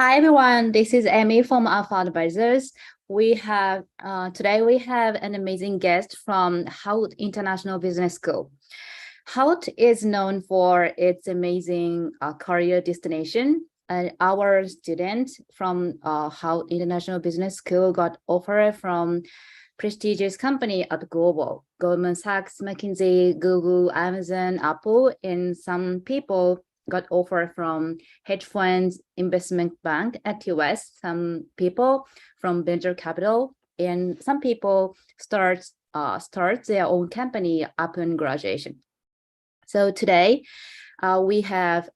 Hi everyone, this is Amy from Alpha Advisors. Today we have an amazing guest from Hult International Business School. Hult is known for its amazing career destination. Our student from Hult International Business School got offer from prestigious company at global, Goldman Sachs, McKinsey, Google, Amazon, Apple, and some people got offer from hedge funds, investment bank at US, some people from venture capital, and some people start their own company upon graduation. So today, we have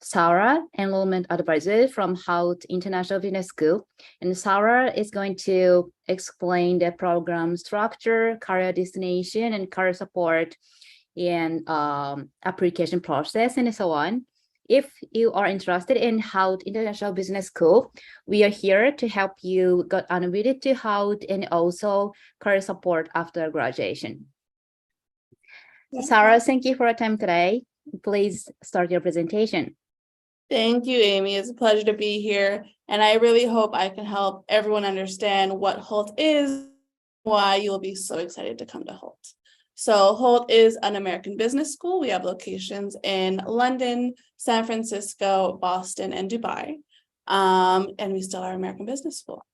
Sarah, enrollment advisor from Hult International Business School. And Sarah is going to explain the program structure, career destination, and career support, and application process, and so on. If you are interested in Hult International Business School, we are here to help you get admitted to Hult and also career support after graduation. Sarah, thank you for your time today. Please start your presentation. Thank you, Amy. It's a pleasure to be here. And I really hope I can help everyone understand what Hult is, why you will be so excited to come to Hult. So Hult is an American business school. We have locations in London, San Francisco, Boston, and Dubai. And we still are American business school.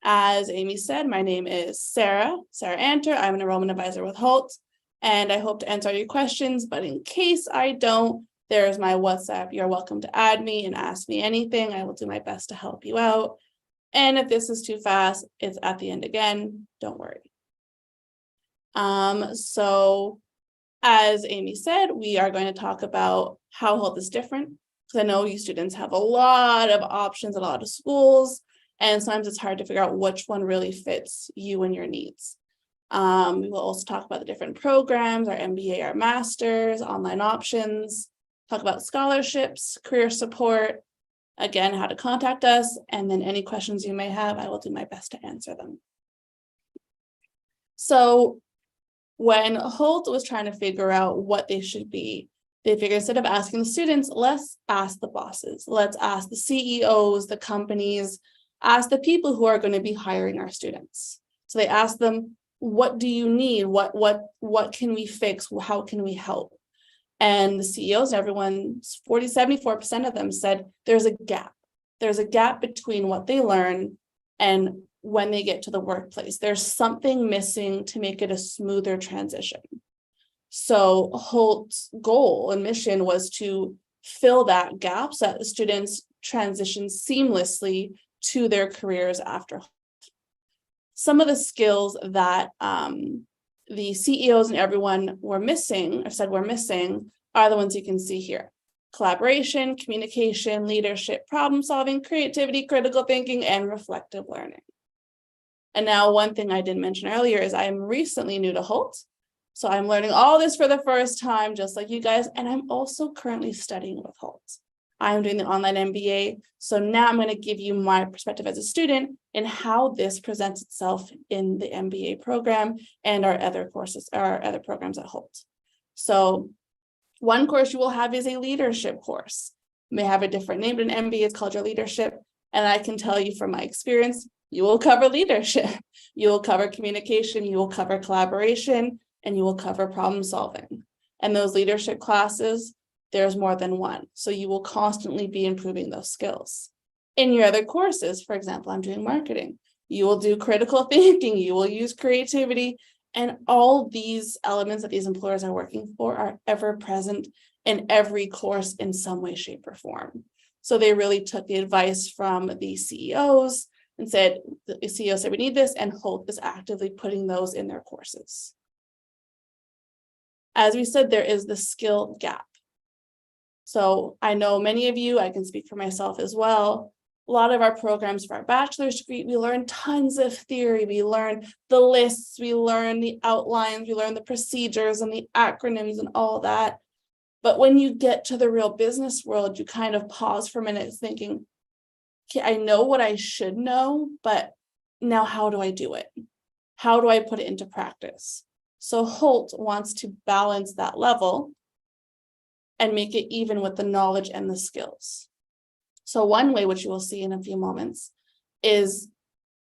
As Amy said, my name is Sarah Anter. I'm an enrollment advisor with Hult, and I hope to answer all your questions. But in case I don't, there's my WhatsApp. You're welcome to add me and ask me anything. I will do my best to help you out. And if this is too fast, it's at the end again. Don't worry. So as Amy said, we are going to talk about how Hult is different, because I know you students have a lot of options, a lot of schools, and sometimes it's hard to figure out which one really fits you and your needs. We will also talk about the different programs, our MBA, our masters, online options, talk about scholarships, career support, again, how to contact us, and then any questions you may have, I will do my best to answer them. So when Hult was trying to figure out what they should be, they figured instead of asking the students, let's ask the bosses, let's ask the CEOs, the companies, ask the people who are going to be hiring our students. So they asked them, what do you need? What can we fix? How can we help? And the CEOs, everyone, 74% of them said there's a gap. There's a gap between what they learn and when they get to the workplace. There's something missing to make it a smoother transition. So Hult's goal and mission was to fill that gap so that the students transition seamlessly to their careers after Hult. Some of the skills that the CEOs and everyone were missing, or said were missing, are the ones you can see here. Collaboration, communication, leadership, problem solving, creativity, critical thinking, and reflective learning. And now one thing I didn't mention earlier is I am recently new to Hult. So I'm learning all this for the first time, just like you guys. And I'm also currently studying with Hult. I'm doing the online MBA. So now I'm going to give you my perspective as a student in how this presents itself in the MBA program and our other courses, our other programs at Hult. So one course you will have is a leadership course. It may have a different name, but an MBA is called your leadership. And I can tell you from my experience, you will cover leadership, you will cover communication, you will cover collaboration, and you will cover problem solving. And those leadership classes, there's more than one. So you will constantly be improving those skills. In your other courses, for example, I'm doing marketing. You will do critical thinking, you will use creativity, and all these elements that these employers are working for are ever present in every course in some way, shape, or form. So they really took the advice from the CEOs and said, the CEO said, we need this, and Hult is actively putting those in their courses. As we said, there is the skill gap. So I know many of you, I can speak for myself as well. A lot of our programs for our bachelor's degree, we learn tons of theory. We learn the lists, we learn the outlines, we learn the procedures and the acronyms and all that. But when you get to the real business world, you kind of pause for a minute thinking, okay, I know what I should know, but now how do I do it? How do I put it into practice? So Hult wants to balance that level and make it even with the knowledge and the skills. So one way, which you will see in a few moments, is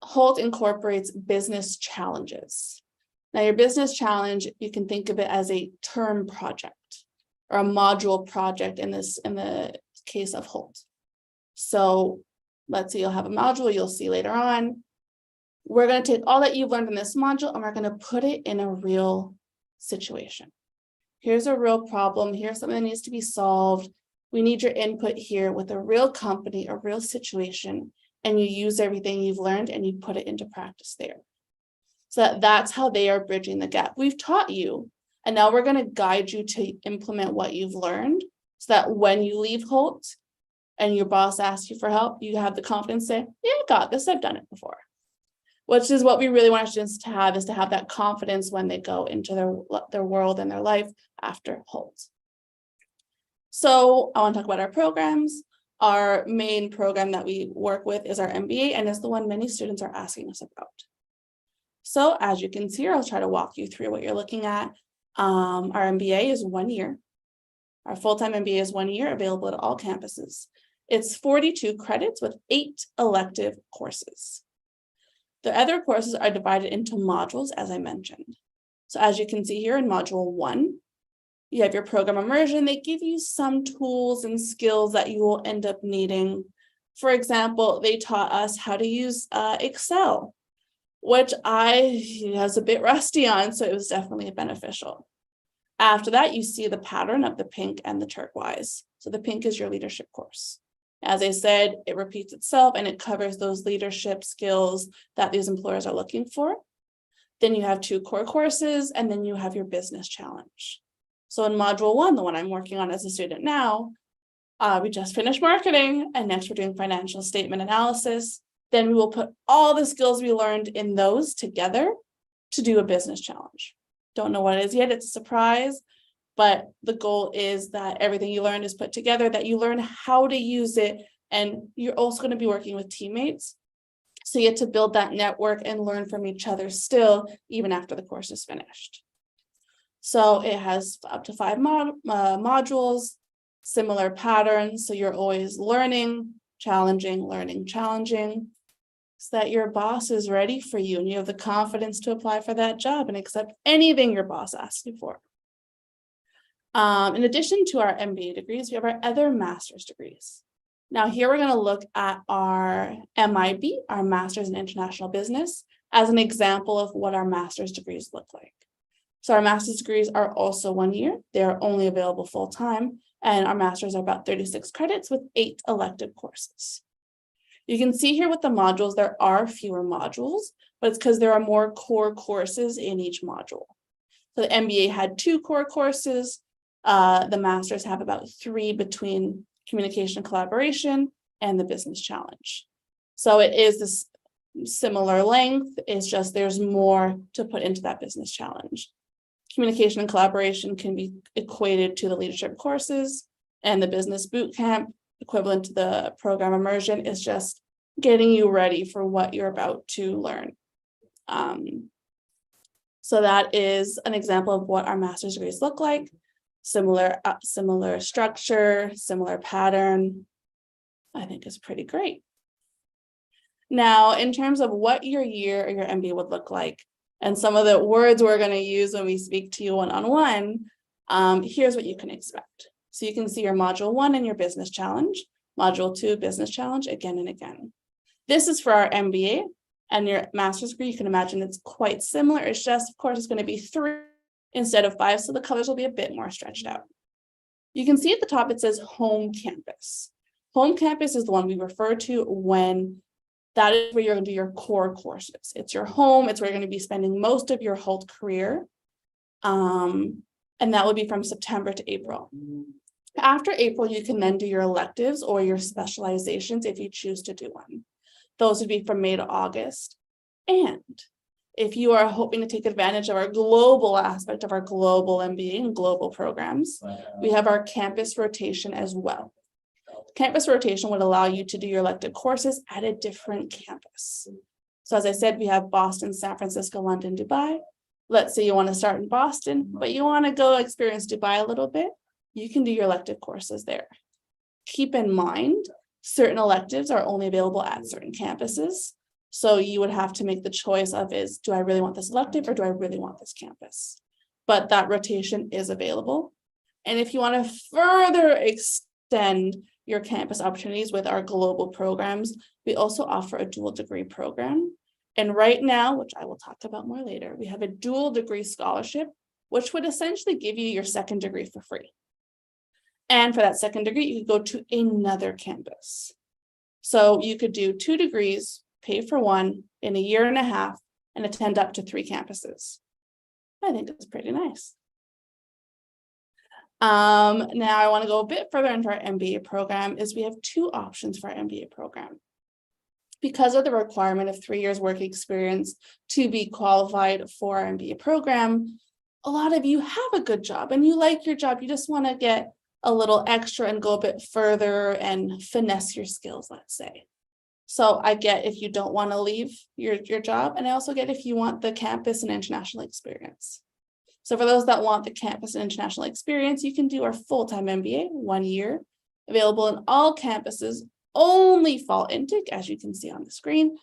Hult incorporates business challenges. Now, your business challenge, you can think of it as a term project or a module project in the case of Hult. So let's say you'll have a module you'll see later on. We're going to take all that you've learned in this module and we're going to put it in a real situation. Here's a real problem. Here's something that needs to be solved. We need your input here with a real company, a real situation, and you use everything you've learned and you put it into practice there. So that's how they are bridging the gap. We've taught you, and now we're going to guide you to implement what you've learned so that when you leave Hult and your boss asks you for help, you have the confidence to say, yeah, I got this. I've done it before. Which is what we really want our students to have, is to have that confidence when they go into their world and their life after Hult. So I want to talk about our programs. Our main program that we work with is our MBA, and is the one many students are asking us about. So as you can see here, I'll try to walk you through what you're looking at. Our MBA is 1 year. Our full-time MBA is 1 year, available at all campuses. It's 42 credits with 8 elective courses. The other courses are divided into modules, as I mentioned. So as you can see here in module 1, you have your program immersion. They give you some tools and skills that you will end up needing. For example, they taught us how to use Excel, which I was a bit rusty on, so it was definitely beneficial. After that, you see the pattern of the pink and the turquoise. So the pink is your leadership course. As I said, it repeats itself and it covers those leadership skills that these employers are looking for. Then you have 2 core courses, and then you have your business challenge. So in module 1, the one I'm working on as a student now, we just finished marketing, and next we're doing financial statement analysis. Then we will put all the skills we learned in those together to do a business challenge. Don't know what it is yet, it's a surprise. But the goal is that everything you learned is put together, that you learn how to use it, and you're also going to be working with teammates. So you get to build that network and learn from each other still, even after the course is finished. So it has up to 5 modules, similar patterns. So you're always learning, challenging, so that your boss is ready for you and you have the confidence to apply for that job and accept anything your boss asks you for. In addition to our MBA degrees, we have our other master's degrees. Now here we're going to look at our MIB, our Master's in International Business, as an example of what our master's degrees look like. So our master's degrees are also 1 year. They're only available full-time, and our master's are about 36 credits with 8 elective courses. You can see here with the modules, there are fewer modules, but it's because there are more core courses in each module. So the MBA had 2 core courses. The masters have about 3 between communication and collaboration and the business challenge. So it is this similar length. It's just there's more to put into that business challenge. Communication and collaboration can be equated to the leadership courses, and the business boot camp, equivalent to the program immersion, is just getting you ready for what you're about to learn. So that is an example of what our master's degrees look like. Similar structure, similar pattern. I think is pretty great. Now, in terms of what your year or your MBA would look like, and some of the words we're going to use when we speak to you one-on-one, here's what you can expect. So you can see your module 1 and your business challenge, module 2, business challenge, again and again. This is for our MBA, and your master's degree, you can imagine it's quite similar. It's just, of course, it's going to be 3 instead of 5, so the colors will be a bit more stretched out. You can see at the top, it says home campus. Home campus is the one we refer to when that is where you're going to do your core courses. It's your home. It's where you're going to be spending most of your Hult career. And that would be from September to April. After April, you can then do your electives or your specializations if you choose to do one. Those would be from May to August. And if you are hoping to take advantage of our global aspect of our global MBA and global programs, we have our campus rotation as well. Campus rotation would allow you to do your elective courses at a different campus. So as I said, we have Boston, San Francisco, London, Dubai. Let's say you want to start in Boston, but you want to go experience Dubai a little bit. You can do your elective courses there. Keep in mind, Certain electives are only available at certain campuses. So you would have to make the choice of do I really want this elective or do I really want this campus? But that rotation is available. And if you want to further extend your campus opportunities with our global programs, we also offer a dual degree program. And right now, which I will talk about more later, we have a dual degree scholarship, which would essentially give you your second degree for free. And for that second degree, you could go to another campus. So you could do 2 degrees, pay for one in a year and a half, and attend up to 3 campuses. I think that's pretty nice. Now I want to go a bit further into our MBA program. We have 2 options for our MBA program. Because of the requirement of 3 years work experience to be qualified for our MBA program, a lot of you have a good job and you like your job. You just want to get a little extra and go a bit further and finesse your skills, let's say. So I get if you don't want to leave your job, and I also get if you want the campus and international experience. So for those that want the campus and international experience, you can do our full-time MBA, 1 year, available in all campuses, only fall intake, as you can see on the screen,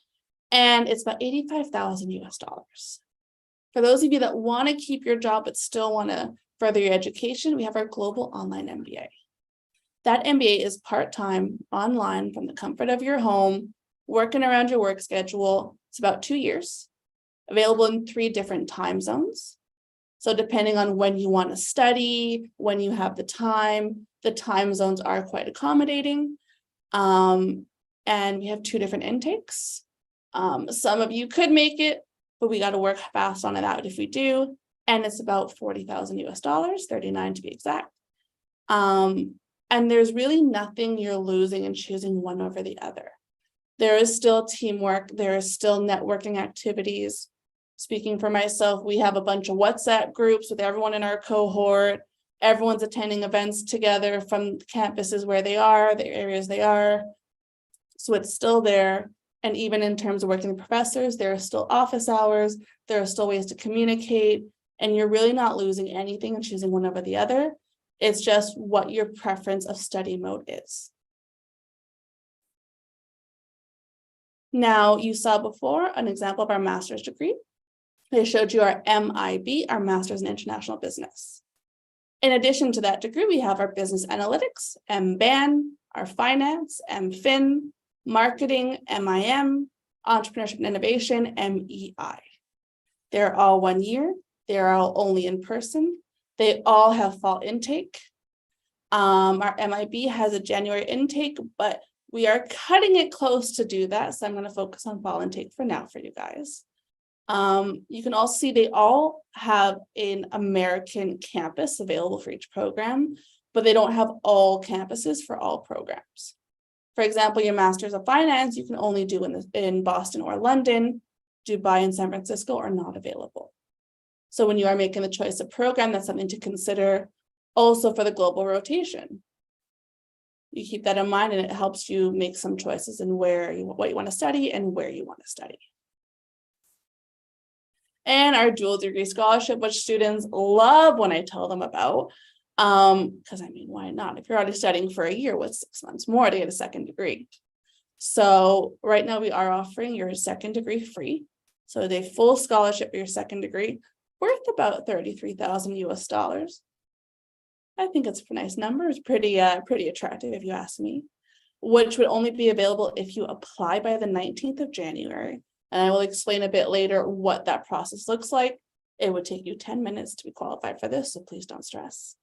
and it's about $85,000 US. For those of you that want to keep your job but still want to further your education, we have our global online MBA. That MBA is part-time, online, from the comfort of your home, working around your work schedule. It's about 2 years, available in 3 different time zones. So depending on when you want to study, when you have the time zones are quite accommodating. And we have 2 different intakes. Some of you could make it, but we got to work fast on it out if we do. And it's about $40,000 US, 39 to be exact. And there's really nothing you're losing in choosing one over the other. There is still teamwork. There is still networking activities. Speaking for myself, we have a bunch of WhatsApp groups with everyone in our cohort. Everyone's attending events together from campuses where they are, the areas they are. So it's still there. And even in terms of working with professors, there are still office hours. There are still ways to communicate. And you're really not losing anything in choosing one over the other. It's just what your preference of study mode is. Now, you saw before an example of our master's degree. I showed you our MIB, our Master's in International Business. In addition to that degree, we have our Business Analytics, MBAN, our Finance, MFin, Marketing, MIM, Entrepreneurship and Innovation, MEI. They're all 1 year. They're all only in person. They all have fall intake. Our MIB has a January intake, but we are cutting it close to do that. So I'm going to focus on fall intake for now for you guys. You can also see they all have an American campus available for each program, but they don't have all campuses for all programs. For example, your Master's of Finance, you can only do in Boston or London. Dubai and San Francisco are not available. So when you are making the choice of program, that's something to consider also for the global rotation. You keep that in mind, and it helps you make some choices in what you want to study and where you want to study. And our dual degree scholarship, which students love when I tell them about, because I mean, why not? If you're already studying for a year, what's 6 months more to get a second degree? So right now we are offering your second degree free. So the full scholarship for your second degree, worth about $33,000 US. I think it's a nice number. It's pretty attractive if you ask me, which would only be available if you apply by the 19th of January. And I will explain a bit later what that process looks like. It would take you 10 minutes to be qualified for this, so please don't stress.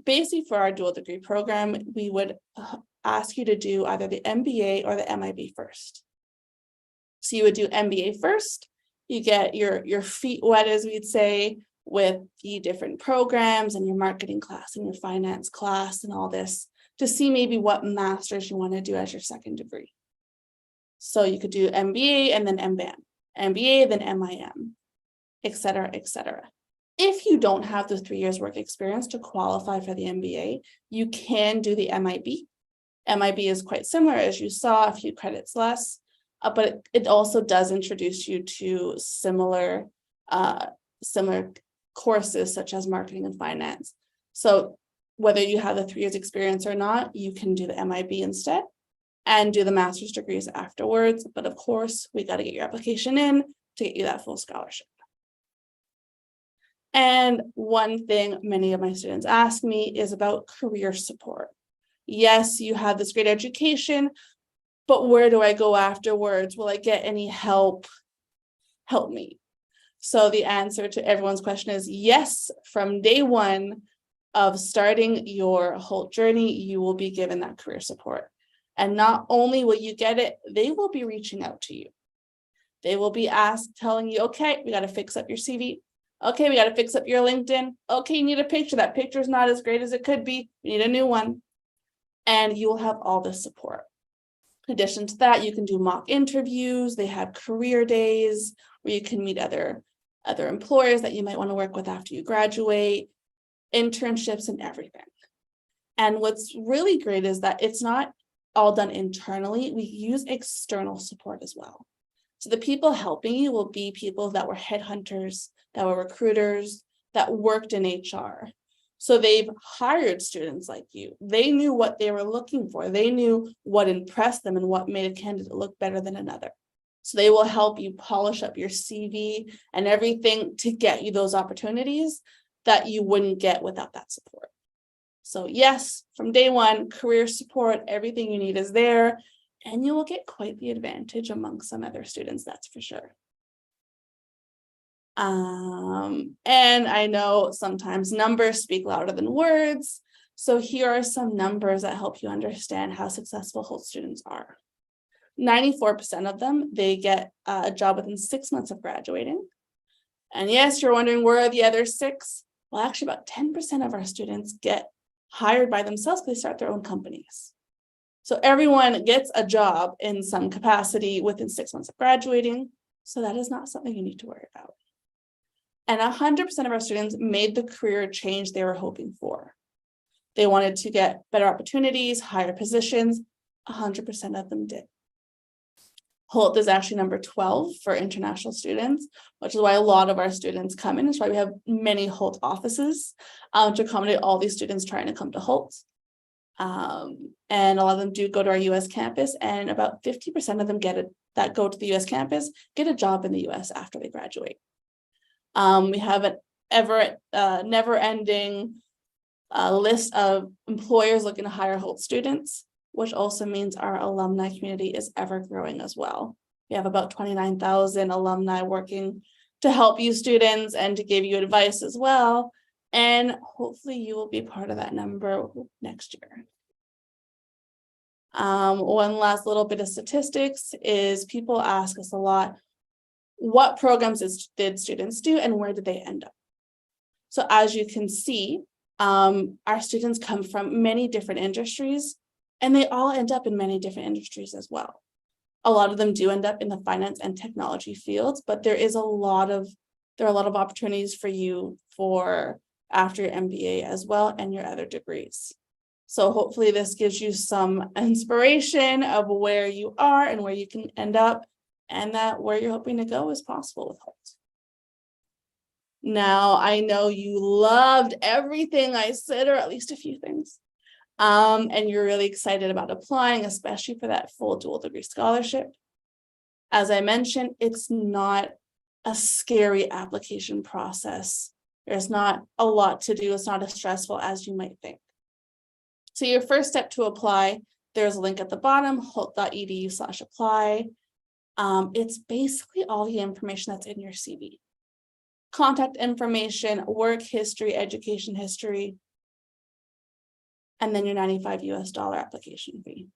Basically, for our dual degree program, we would ask you to do either the MBA or the MIB first. So you would do MBA first. You get your feet wet, as we'd say, with the different programs and your marketing class and your finance class and all this to see maybe what master's you want to do as your second degree. So you could do MBA and then MBAN, MBA, then MIM, et cetera, et cetera. If you don't have the 3 years work experience to qualify for the MBA, you can do the MIB. MIB is quite similar, as you saw, a few credits less, but it also does introduce you to similar courses such as marketing and finance. So whether you have the 3 years experience or not, you can do the MIB instead and do the master's degrees afterwards. But of course, we got to get your application in to get you that full scholarship. And one thing many of my students ask me is about career support. Yes, you have this great education, but where do I go afterwards? Will I get any help? Help me. So the answer to everyone's question is yes. From day one of starting your Hult journey, you will be given that career support. And not only will you get it, they will be reaching out to you. They will be telling you, okay, we got to fix up your CV. Okay, we got to fix up your LinkedIn. Okay, you need a picture. That picture is not as great as it could be. We need a new one. And you will have all this support. In addition to that, you can do mock interviews. They have career days where you can meet other employers that you might want to work with after you graduate, internships and everything. And what's really great is that it's not all done internally. We use external support as well. So the people helping you will be people that were headhunters, that were recruiters, that worked in HR. So they've hired students like you. They knew what they were looking for. They knew what impressed them and what made a candidate look better than another. So they will help you polish up your CV and everything to get you those opportunities that you wouldn't get without that support. So yes, from day one, career support, everything you need is there, and you will get quite the advantage amongst some other students, that's for sure. And I know sometimes numbers speak louder than words. So here are some numbers that help you understand how successful Hult students are. 94% of them, they get a job within 6 months of graduating. And yes, you're wondering where are the other 6? Well, actually about 10% of our students get hired by themselves because they start their own companies. So everyone gets a job in some capacity within 6 months of graduating. So that is not something you need to worry about. And 100% of our students made the career change they were hoping for. They wanted to get better opportunities, higher positions. 100% of them did. Hult is actually number 12 for international students, which is why a lot of our students come in. That's why we have many Hult offices to accommodate all these students trying to come to Hult. And a lot of them do go to our US campus, and about 50% of them that go to the US campus get a job in the US after they graduate. We have an never-ending list of employers looking to hire Hult students, which also means our alumni community is ever growing as well. We have about 29,000 alumni working to help you students and to give you advice as well. And hopefully you will be part of that number next year. One last little bit of statistics is people ask us a lot, what programs did students do and where did they end up? So as you can see, our students come from many different industries, and they all end up in many different industries as well. A lot of them do end up in the finance and technology fields, but there are a lot of opportunities for you for after your MBA as well and your other degrees. So hopefully this gives you some inspiration of where you are and where you can end up, and that where you're hoping to go is possible with Hult. Now, I know you loved everything I said, or at least a few things. And you're really excited about applying, especially for that full dual degree scholarship. As I mentioned, it's not a scary application process. There's not a lot to do. It's not as stressful as you might think. So your first step to apply, there's a link at the bottom, hult.edu/apply. It's basically all the information that's in your CV. Contact information, work history, education history, and then your $95 application fee.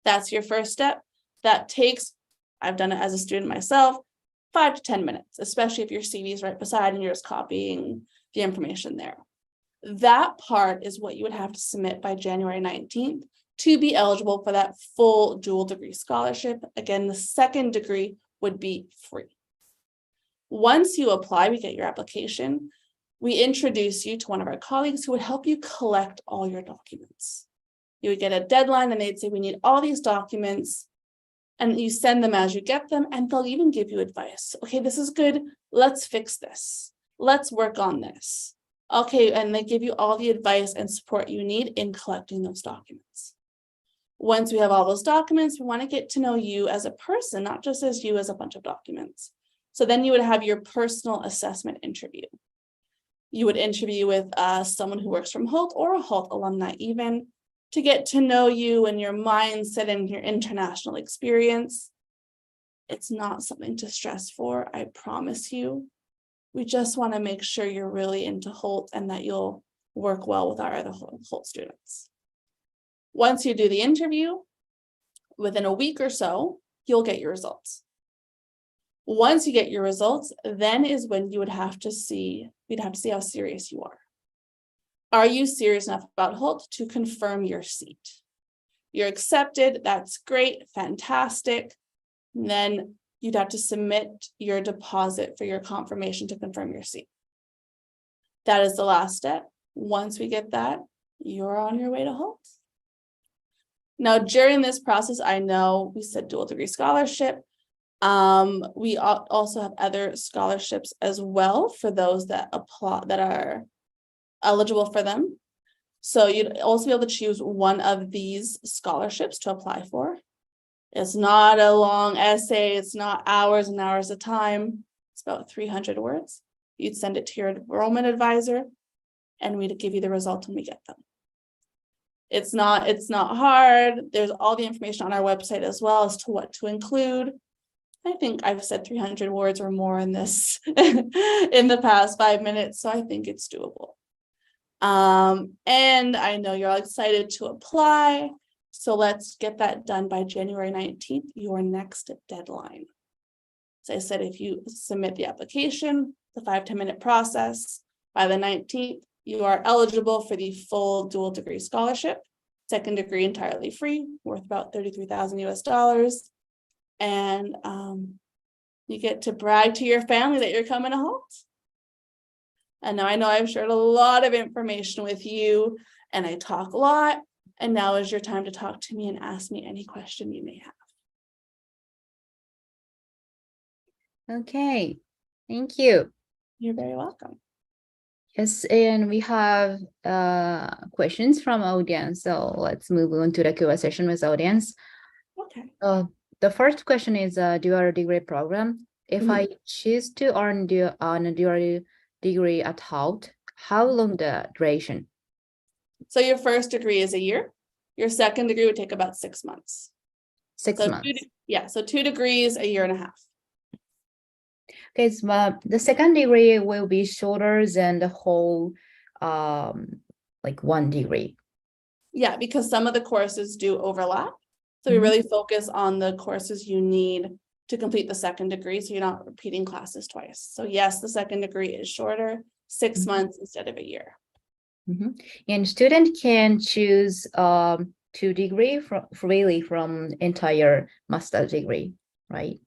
That's your first step. That takes, I've done it as a student myself, 5 to 10 minutes, especially if your CV is right beside and you're just copying the information there. That part is what you would have to submit by January 19th to be eligible for that full dual degree scholarship. Again, the second degree would be free. Once you apply, we get your application. We introduce you to one of our colleagues who would help you collect all your documents. You would get a deadline and they'd say, we need all these documents, and you send them as you get them, and they'll even give you advice. Okay, this is good. Let's fix this. Let's work on this. Okay, and they give you all the advice and support you need in collecting those documents. Once we have all those documents, we want to get to know you as a person, not just as you as a bunch of documents. So then you would have your personal assessment interview. You would interview with someone who works from Hult or a Hult alumni even, to get to know you and your mindset and your international experience. It's not something to stress for, I promise you. We just want to make sure you're really into Hult and that you'll work well with our other Hult students. Once you do the interview, within a week or so, you'll get your results. Once you get your results, then is when we'd have to see how serious you are. Are you serious enough about Hult to confirm your seat? You're accepted, that's great, fantastic. And then you'd have to submit your deposit for your confirmation to confirm your seat. That is the last step. Once we get that, you're on your way to Hult. Now, during this process, I know we said dual degree scholarship. We also have other scholarships as well for those that apply, that are eligible for them. So you'd also be able to choose one of these scholarships to apply for. It's not a long essay. It's not hours and hours of time. It's about 300 words. You'd send it to your enrollment advisor, and we'd give you the results when we get them. It's not hard. There's all the information on our website as well as to what to include. I think I've said 300 words or more in this in the past 5 minutes, so I think it's doable. And I know you're all excited to apply. So let's get that done by January 19th, your next deadline. As I said, if you submit the application, the 5-10 minute process, by the 19th, you are eligible for the full dual degree scholarship, second degree entirely free, worth about $33,000 US. And you get to brag to your family that you're coming to Hult. And now I know I've shared a lot of information with you and I talk a lot. And now is your time to talk to me and ask me any question you may have. Okay, thank you. You're very welcome. Yes, and we have questions from audience. So let's move on to the Q&A session with audience. Okay. The first question is a dual degree program. If I choose to earn a dual degree at Hult, how long the duration? So your first degree is a year. Your second degree would take about 6 months. 6 months. So 2 degrees, a year and a half. Okay, so the second degree will be shorter than the whole, like 1 degree. Yeah, because some of the courses do overlap. So we really focus on the courses you need to complete the second degree, so you're not repeating classes twice. So yes, the second degree is shorter, 6 months instead of a year. And student can choose 2 degree freely from entire master's degree, right?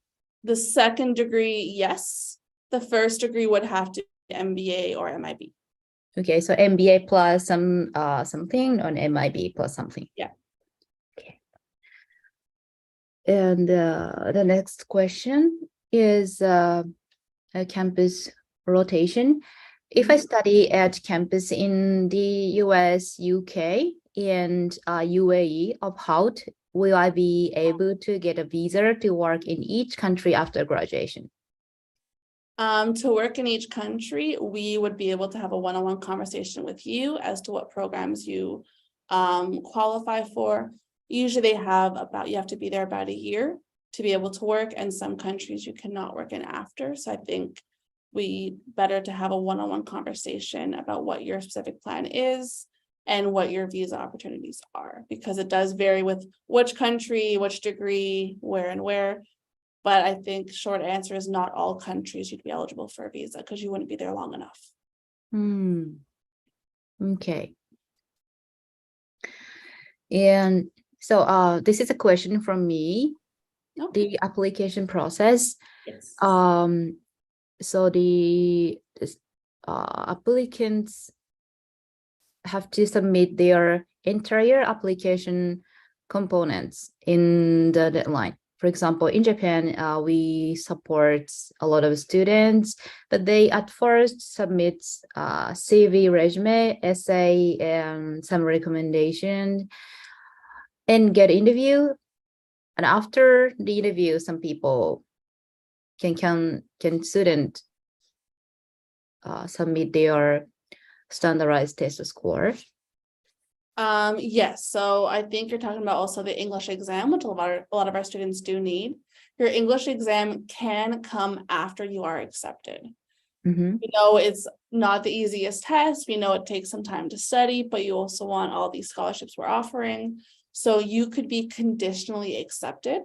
The second degree, yes. The first degree would have to be MBA or MIB. Okay, so MBA plus something, or MIB plus something. Yeah. Okay. And the next question is a campus rotation. If I study at campus in the US, UK, and UAE of Hult, will I be able to get a visa to work in each country after graduation? To work in each country, we would be able to have a one-on-one conversation with you as to what programs you qualify for. Usually they have you have to be there about a year to be able to work, and some countries you cannot work in after. So I think we better to have a one-on-one conversation about what your specific plan is and what your visa opportunities are, because it does vary with which country, which degree, where and where. But I think short answer is not all countries you'd be eligible for a visa because you wouldn't be there long enough. Okay. And so this is a question from me. Okay. The application process. Yes. So the applicants have to submit their entire application components in the deadline for example, in Japan, we support a lot of students, but they at first submit CV, resume, essay, and some recommendation, and get interview. And after the interview, some people can student submit their standardized test score. Yes, so I think you're talking about also the English exam, which a lot of our students do need. Your English exam can come after you are accepted. Mm-hmm. We know it's not the easiest test. We know it takes some time to study, but you also want all these scholarships we're offering. So you could be conditionally accepted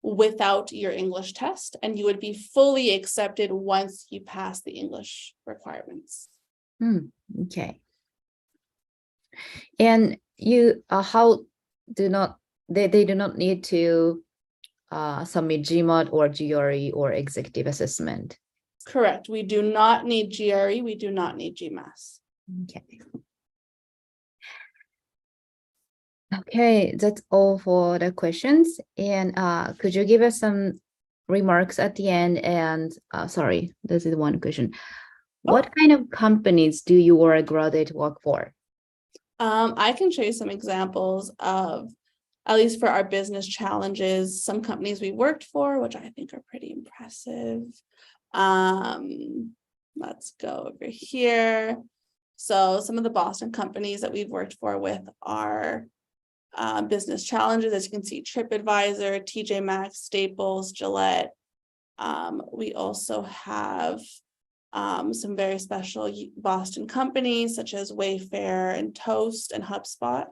without your English test, and you would be fully accepted once you pass the English requirements. Okay. And you how do not they do not need to submit GMAT or GRE or executive assessment. Correct. We do not need GRE. We do not need GMAT. Okay. Okay, that's all for the questions. And could you give us some remarks at the end? And sorry, this is one question. What kind of companies do your graduate work for? I can show you some examples of, at least for our business challenges, some companies we worked for, which I think are pretty impressive. Let's go over here. So some of the Boston companies that we've worked for with are business challenges. As you can see, TripAdvisor, TJ Maxx, Staples, Gillette. We also have some very special Boston companies such as Wayfair and Toast and HubSpot.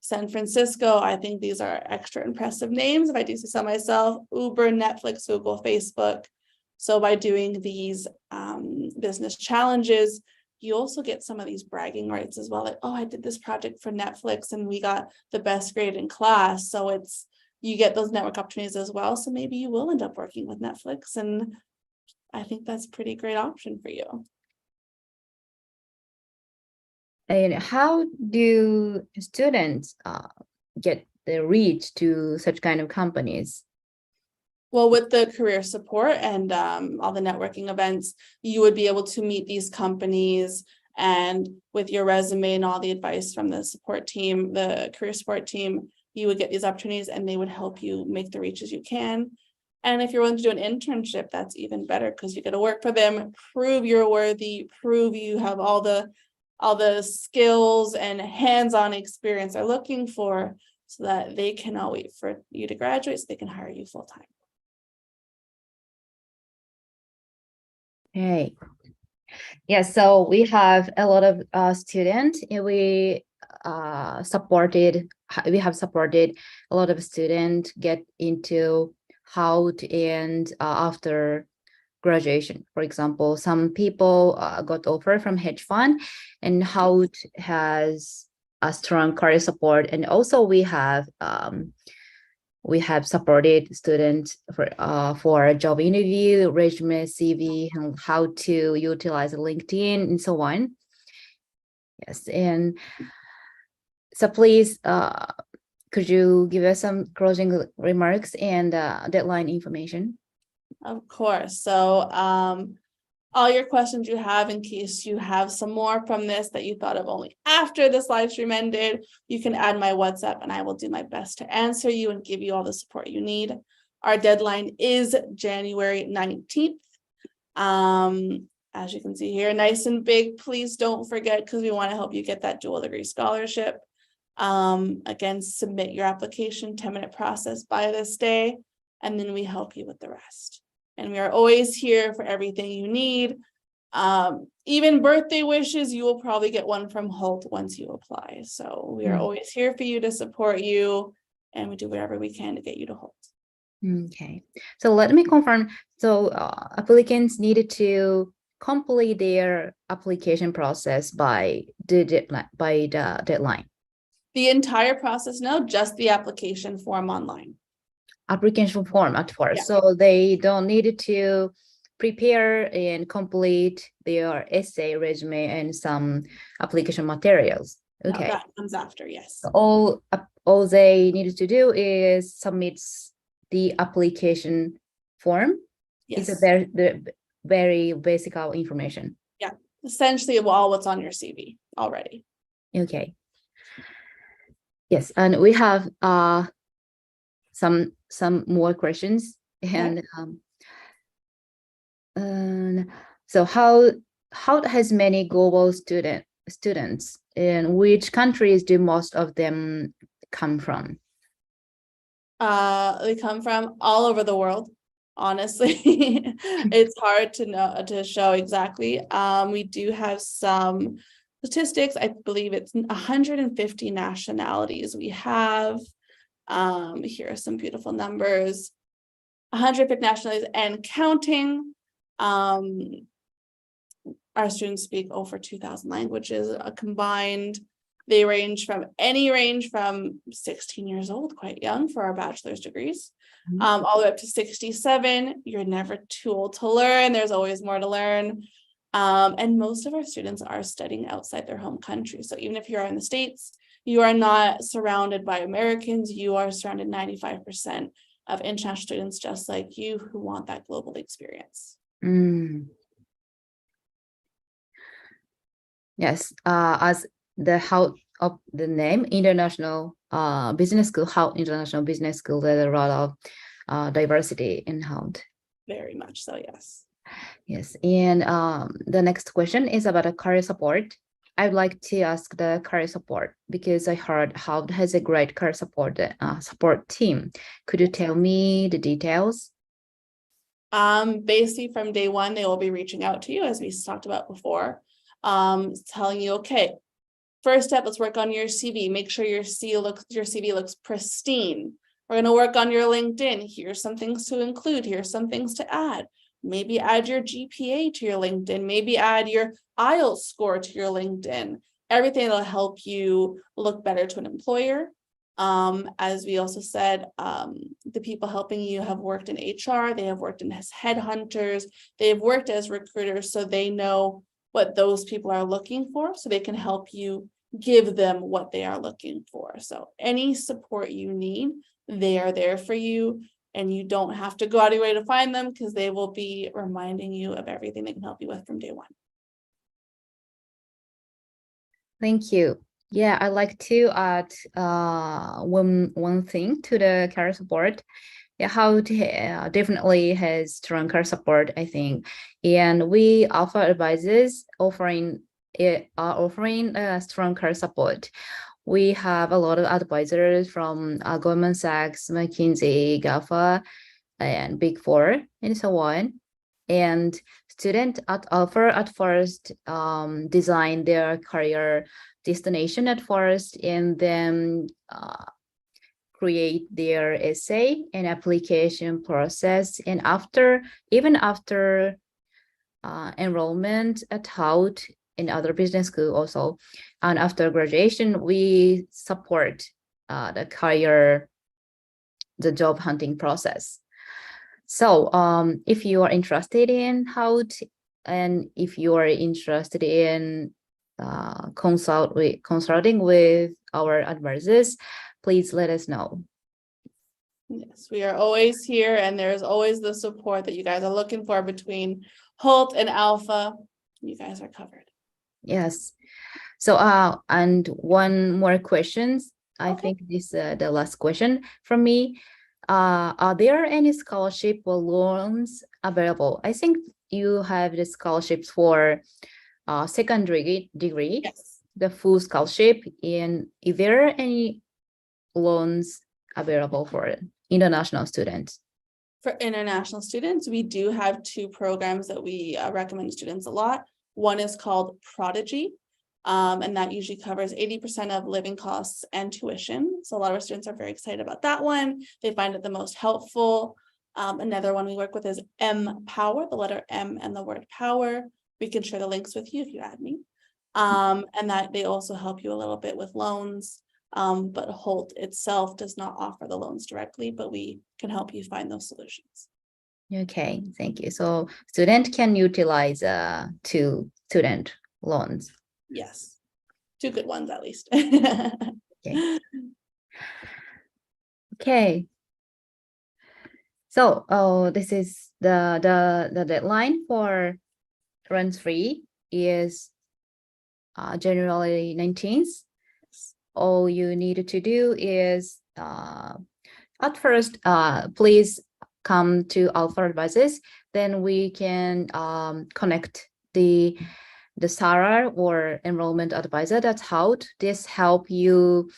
San Francisco, I think these are extra impressive names, if I do say so myself: Uber, Netflix, Google, Facebook. So by doing these business challenges, you also get some of these bragging rights as well. Like, oh, I did this project for Netflix and we got the best grade in class. So you get those network opportunities as well. So maybe you will end up working with Netflix, and I think that's a pretty great option for you. And how do students get the reach to such kind of companies? Well, with the career support and all the networking events, you would be able to meet these companies, and with your resume and all the advice from the support team, the career support team, you would get these opportunities and they would help you make the reaches you can. And if you're willing to do an internship, that's even better, because you get to work for them, prove you're worthy, prove you have all the skills and hands-on experience they're looking for, so that they cannot wait for you to graduate so they can hire you full-time. Okay. Yeah, so we have a lot of students, and we have supported a lot of students get into Hult and after graduation. For example, some people got offer from hedge fund, and Hult has a strong career support, and also we have supported students for a job interview, resume, CV, and how to utilize LinkedIn and so on. Yes, and so please, could you give us some closing remarks and deadline information? Of course. So all your questions you have, in case you have some more from this that you thought of only after this live stream ended, you can add my WhatsApp and I will do my best to answer you and give you all the support you need. Our deadline is January 19th. As you can see here, nice and big. Please don't forget, because we want to help you get that dual degree scholarship. Again, submit your application, 10-minute process by this day, and then we help you with the rest. And we are always here for everything you need. Even birthday wishes, you will probably get one from Hult once you apply. So we are always here for you, to support you, and we do whatever we can to get you to Hult. Okay, so let me confirm. So applicants needed to complete their application process by the deadline. The entire process, no, just the application form online. Application form at first, Yeah. so they don't need to prepare and complete their essay, resume, and some application materials. No, Okay. that comes after, yes. All they need to do is submit the application form. It's a Yes. very basic information. Yeah. Essentially all what's on your CV already. Okay. Yes, and we have some more questions. Okay. And so how has many global students, in which countries do most of them come from? They come from all over the world. Honestly, it's hard to show exactly. We do have some statistics. I believe it's 150 nationalities we have. Here are some beautiful numbers. 150 nationalities and counting. Our students speak over 2,000 languages combined. They range from 16 years old, quite young for our bachelor's degrees, all the way up to 67. You're never too old to learn. There's always more to learn. And most of our students are studying outside their home country. So even if you're in the States, you are not surrounded by Americans. You are surrounded 95% of international students just like you who want that global experience. Yes, as the Hult of the name, International Business School, Hult International Business School, there's a lot of diversity in Hult. Very much so, yes. Yes, and the next question is about a career support. I'd like to ask the career support because I heard Hult has a great career support team. Could you tell me the details? Basically from day one, they will be reaching out to you, as we talked about before, telling you, okay, first step, let's work on your CV. Make sure your CV looks pristine. We're going to work on your LinkedIn. Here's some things to include. Here's some things to add. Maybe add your GPA to your LinkedIn. Maybe add your IELTS score to your LinkedIn. Everything that'll help you look better to an employer. As we also said, the people helping you have worked in HR. They have worked as headhunters. They have worked as recruiters, so they know what those people are looking for, so they can help you give them what they are looking for. So any support you need, they are there for you, and you don't have to go out of your way to find them because they will be reminding you of everything they can help you with from day one. Thank you. Yeah, I'd like to add one thing to the career support. Yeah, Hult definitely has strong career support, I think, and we offer advisors offering strong career support. We have a lot of advisors from Goldman Sachs, McKinsey, GAFA, and Big Four, and so on. And students at first design their career destination at first, and then create their essay and application process. And even after enrollment at Hult in other business school also, and after graduation, we support the job hunting process. So if you are interested in Hult, and if you are interested in consulting with our advisors, please let us know. Yes, we are always here, and there's always the support that you guys are looking for between Hult and Alpha. You guys are covered. Yes. So and one more question. I think this is the last question from me. Are there any scholarship or loans available? I think you have the scholarships for secondary degree, Yes. the full scholarship. And is there any loans available for international students? For international students, we do have two programs that we recommend students a lot. One is called Prodigy, and that usually covers 80% of living costs and tuition. So a lot of our students are very excited about that one. They find it the most helpful. Another one we work with is Power, the letter M and the word power. We can share the links with you if you add me. And that they also help you a little bit with loans. But Hult itself does not offer the loans directly, but we can help you find those solutions. Okay, thank you. So student can utilize two student loans. Yes. two good ones at least. Okay. Okay. So, this is the deadline for run 3 is January 19th. All you need to do is at first, please come to Alpha Advisors. Then we can connect the Sarah or enrollment advisor. That's how this help you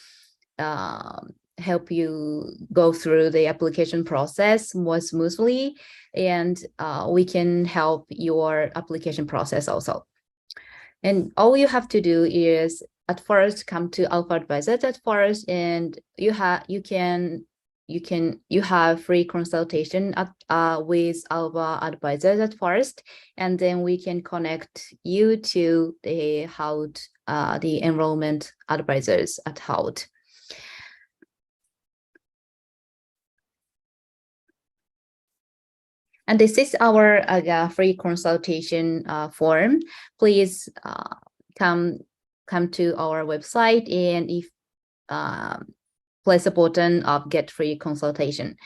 go through the application process more smoothly, and we can help your application process also. And all you have to do is at first come to Alpha Advisors at first, and you have free consultation with Alpha Advisors at first, and then we can connect you to the Hult, the enrollment advisors at Hult. And this is our free consultation form. Please come to our website, and if press a button of get free consultation.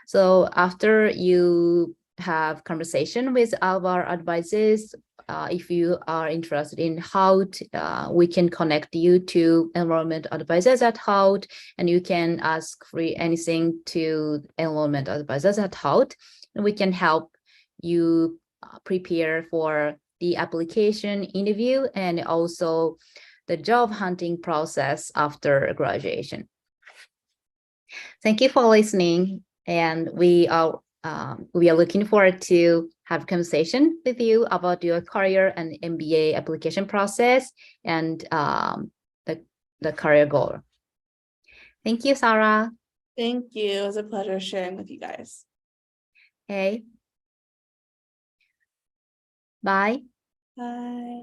So after you have conversation with our advisors, if you are interested in Hult, we can connect you to enrollment advisors at Hult, and you can ask free anything to enrollment advisors at Hult, and we can help you prepare for the application interview and also the job hunting process after graduation. Thank you for listening, and we are looking forward to have a conversation with you about your career and MBA application process and the career goal. Thank you, Sarah. Thank you. It was a pleasure sharing with you guys. Okay. Bye. Bye.